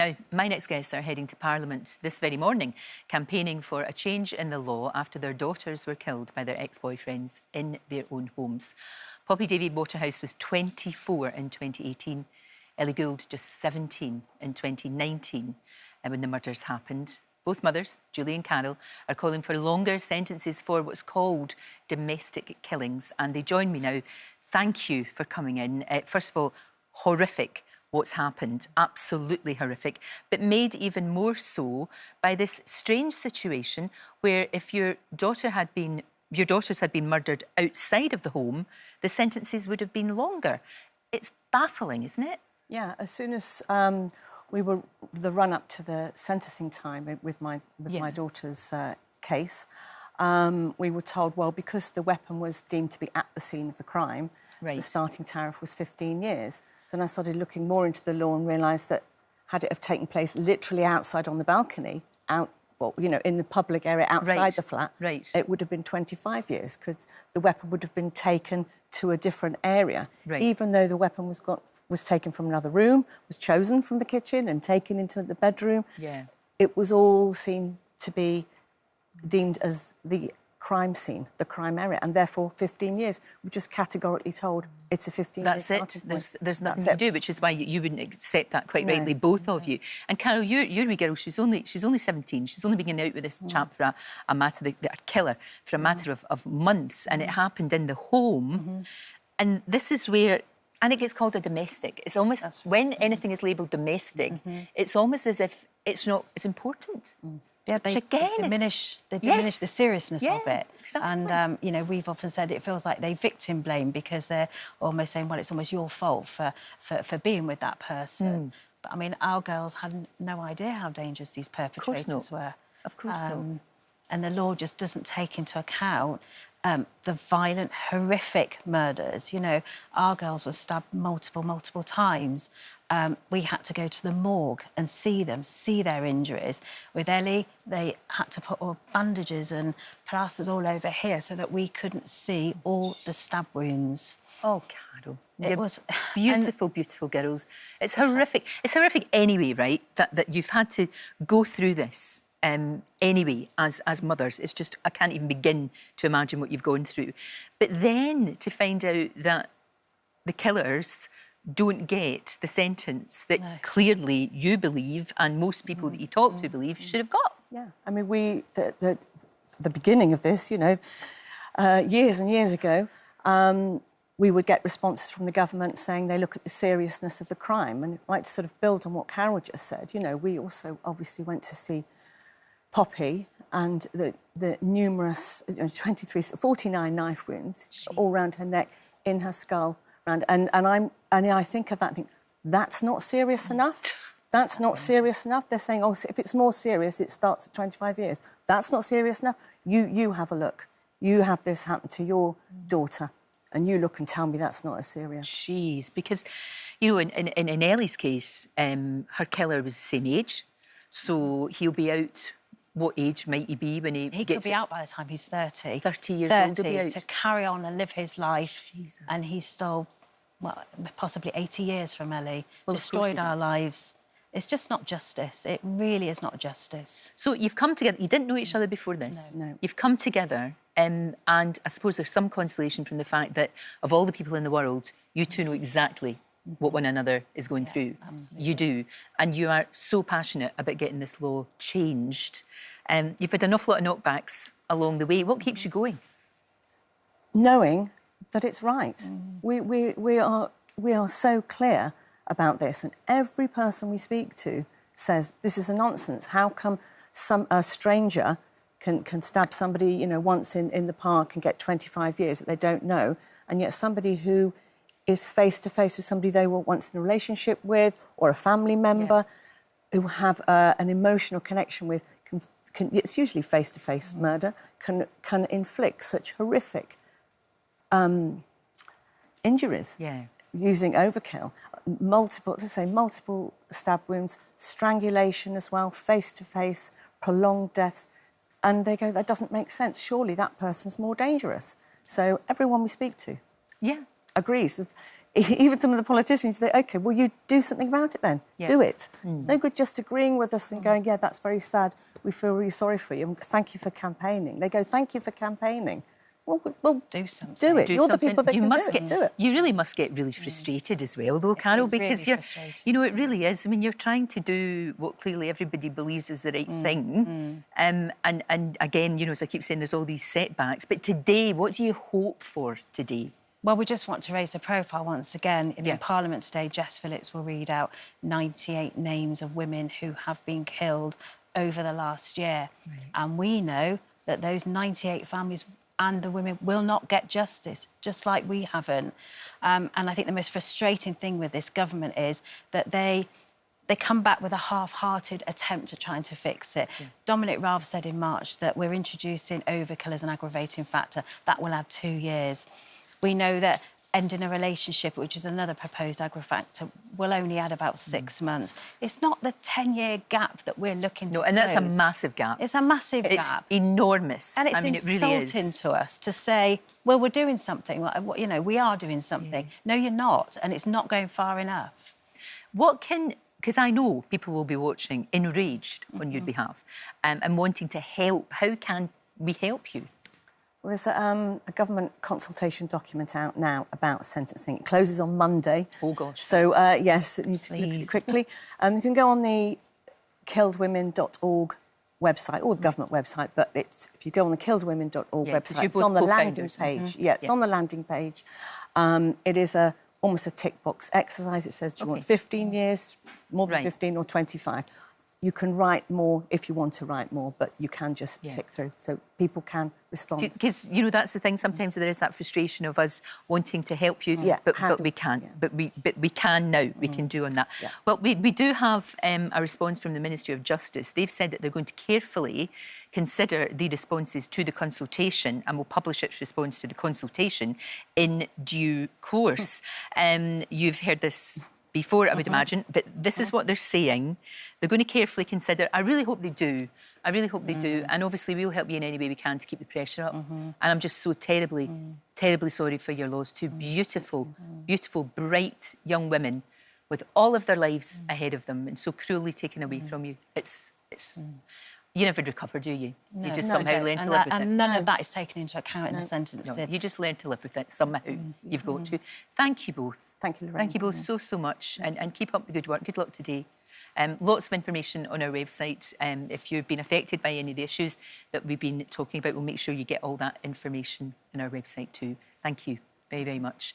Now, my next guests are heading to Parliament this very morning, campaigning for a change in the law after their daughters were killed by their ex-boyfriends in their own homes. Poppy Devey Waterhouse was 24 in 2018, Ellie Gould just 17 in 2019 when the murders happened. Both mothers, Julie and Carole, are calling for longer sentences for what's called domestic killings, and they join me now. Thank you for coming in. First of all, horrific what's happened, absolutely horrific, but made even more so by this strange situation where if your daughters had been murdered outside of the home, the sentences would have been longer. It's baffling, isn't it? Yeah, as soon as we were the run-up to the sentencing time with my daughter's case, we were told, well, because the weapon was deemed to be at the scene of the crime, the starting tariff was 15 years. Then I started looking more into the law and realised that had it have taken place literally outside on the balcony, in the public area outside the flat, it would have been 25 years because the weapon would have been taken to a different area, even though the weapon was taken from another room, was chosen from the kitchen and taken into the bedroom. Yeah, it was all seen to be deemed as the crime scene, the crime area, and therefore 15 years. We're just categorically told it's a 15-year That's it. There's nothing to do, which is why you wouldn't accept that quite rightly, both of you. And Carole, your wee girl, she's only 17. She's only been out with this chap for a matter, a killer, for a matter of months, and it happened in the home. And this is where I think it's called a domestic. It's almost when anything is labelled domestic, it's almost as if it's not as important. Yeah, they diminish the seriousness of it. Exactly. And, you know, we've often said it feels like they victim blame because they're almost saying, well, it's almost your fault for being with that person. But, I mean, our girls had no idea how dangerous these perpetrators were. Of course not. And the law just doesn't take into account the violent, horrific murders. You know, our girls were stabbed multiple times. We had to go to the morgue and see their injuries. With Ellie, they had to put all bandages and plasters all over here so that we couldn't see all the stab wounds. Oh, Carole. It was beautiful, beautiful girls. It's horrific. It's horrific anyway, right, that you've had to go through this. Anyway, as mothers, it's just, I can't even begin to imagine what you've gone through. But then to find out that the killers don't get the sentence that clearly you believe and most people that you talk to believe should have got. Yeah, I mean, the beginning of this, you know, years and years ago, we would get responses from the government saying they look at the seriousness of the crime. And I'd like to sort of build on what Carole just said. You know, we also obviously went to see Poppy and the numerous 49 knife wounds all around her neck, in her skull, and I think of that and think that's not serious enough. That's not serious enough. They're saying, oh, if it's more serious, it starts at 25 years. That's not serious enough. You have a look. You have this happen to your daughter, and you look and tell me that's not as serious. Jeez, because you know, in Ellie's case, her killer was the same age, so he'll be out. What age might he be when he could be out by the time he's 30. 30 years old to be out. To carry on and live his life. Jesus. And he stole, well, possibly 80 years from Ellie, destroyed our lives. It's just not justice. It really is not justice. So you've come together. You didn't know each other before this. No. You've come together, and I suppose there's some consolation from the fact that of all the people in the world, you two know exactly what one another is going through. Absolutely. You do. And you are so passionate about getting this law changed. You've had an awful lot of knockbacks along the way. What keeps you going? Knowing that it's right. We are so clear about this, and every person we speak to says this is a nonsense. How come a stranger can stab somebody, you know, once in the park and get 25 years that they don't know, and yet somebody who is face-to-face with somebody they were once in a relationship with or a family member who have an emotional connection with, it's usually face-to-face murder, can inflict such horrific injuries using overkill. Multiple stab wounds, strangulation as well, face-to-face, prolonged deaths. And they go, that doesn't make sense. Surely that person's more dangerous. So everyone we speak to agrees. even some of the politicians say, OK, well, you do something about it then. Yeah. Do it. It's no good just agreeing with us and going, yeah, that's very sad. We feel really sorry for you. And thank you for campaigning. They go, thank you for campaigning. Well, do something. Do it. Do You're something. the people that You can must do it. You really must get really frustrated as well, though, Carole, because really you know, it really is. I mean, you're trying to do what clearly everybody believes is the right thing. And again, you know, as I keep saying, there's all these setbacks. But today, what do you hope for today? Well, we just want to raise the profile once again. In Parliament today, Jess Phillips will read out 98 names of women who have been killed over the last year. Right. And we know that those 98 families and the women will not get justice, just like we haven't. And I think the most frustrating thing with this government is that they come back with a half-hearted attempt at trying to fix it. Yeah. Dominic Raab said in March that we're introducing overkill as an aggravating factor. That will add 2 years. We know that ending a relationship, which is another proposed aggravating, will only add about 6 months. It's not the 10-year gap that we're looking to close. And that's a massive gap. It's a massive gap. It's enormous. And it's it really is. insulting to us to say, well, we're doing something. Well, you know, we are doing something. Yeah. No, you're not. And it's not going far enough. Because I know people will be watching enraged on your behalf and wanting to help. How can we help you? Well, there's a government consultation document out now about sentencing. It closes on Monday. Oh, gosh. So, yes, it needs to look at it quickly. You can go on the killedwomen.org website, or the government website, but if you go on the killedwomen.org website, it's on the landing page. Yeah, it's on the landing page. It is almost a tick box exercise. It says, do you want 15 years, more than 15 or 25? You can write more if you want to write more, but you can just tick through, so people can respond. Because, you know, that's the thing, sometimes there is that frustration of us wanting to help you, but we can't. Yeah. But we can now, we can do on that. Yeah. Well, we do have a response from the Ministry of Justice. They've said that they're going to carefully consider the responses to the consultation and will publish its response to the consultation in due course. You've heard this before, I would imagine, but this is what they're saying. They're going to carefully consider. I really hope they do. I really hope they do. And obviously, we'll help you in any way we can to keep the pressure up. And I'm just so terribly, terribly sorry for your loss. Two beautiful, beautiful, bright young women with all of their lives ahead of them and so cruelly taken away from you. It's you never recover, do you? No, you just somehow learn to live with it. And none of that is taken into account in the sentence. No, you just learn to live with it somehow. You've got to. Thank you both. Thank you, Lorraine. Thank you both so much. And keep up the good work. Good luck today. Lots of information on our website. If you've been affected by any of the issues that we've been talking about, we'll make sure you get all that information on our website too. Thank you very, very much.